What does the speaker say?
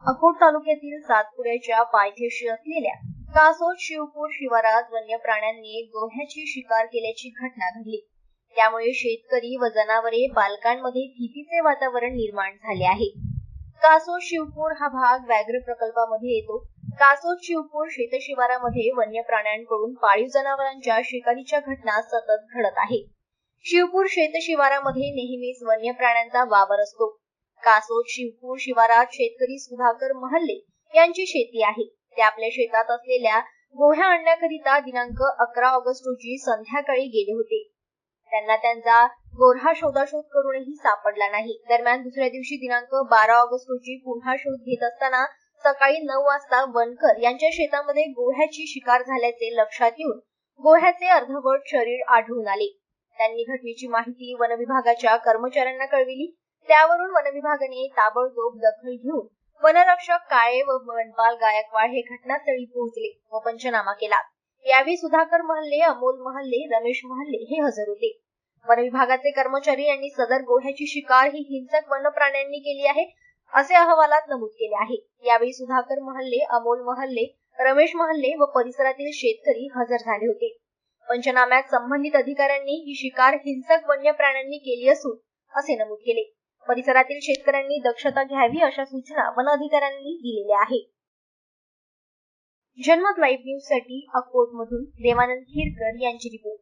अकोट तालुक्यातील सातपुड्याच्या पायथ्याशी असलेल्या कासोद शिवपूर शिवारात वन्य प्राण्यांनी गोह्याची शिकार केल्याची घटना घडली। त्यामुळे शेतकरी व जनावरे पालकांमध्ये भीतीचे वातावरण निर्माण झाले आहे। कासोद शिवपूर हा भाग व्याघ्र प्रकल्पामध्ये येतो। कासोद शिवपूर शेतशिवारामध्ये वन्य प्राण्यांकडून पाळीव जनावरांच्या शिकारीच्या घटना सतत घडत आहे। शिवपूर शेतशिवारामध्ये नेहमीच वन्य प्राण्यांचा वावर असतो। कासोद शिवपूर शिवारात शेतकरी सुधाकर महल्ले यांची शेती आहे। ते आपल्या शेतात असलेल्या गोह्या आणण्याकरिता दिनांक 11 ऑगस्ट रोजी संध्याकाळी गेले होते। त्यांना त्यांचा गोऱ्हा शोधाशोध करूनही सापडला नाही। दरम्यान दुसऱ्या दिवशी दिनांक 12 ऑगस्ट रोजी पुन्हा शोध घेत असताना सकाळी 9 वाजता वनकर यांच्या शेतामध्ये गोह्याची शिकार झाल्याचे लक्षात येऊन गोह्याचे अर्धवट शरीर आढळून आले। त्यांनी घटनेची माहिती वनविभागाच्या कर्मचाऱ्यांना कळविली। त्यावरून वनविभागाने ताबडतोब दखल घेऊन वनरक्षक काळे व वनपाल गायकवाड हे घटनास्थळी पोहोचले व पंचनामा केला। यावेळी सुधाकर महल्ले, अमोल महल्ले, रमेश महल्ले हे हजर होते। वनविभागाचे कर्मचारी यांनी सदर गोह्याची शिकार ही हिंसक वन्य प्राण्यांनी केली आहे असे अहवालात नमूद केले आहे। यावेळी सुधाकर महल्ले, अमोल महल्ले, रमेश महल्ले व परिसरातील शेतकरी हजर झाले होते। पंचनाम्यात संबंधित अधिकाऱ्यांनी ही शिकार हिंसक वन्य प्राण्यांनी केली असून असे नमूद केले। परिसरातील शेतकऱ्यांनी दक्षता घ्यावी अशा सूचना वन अधिकाऱ्यांनी दिलेल्या आहेत। जनमत लाईव्ह न्यूज साठी अकोट मधून देवानंद खिरकर यांची रिपोर्ट।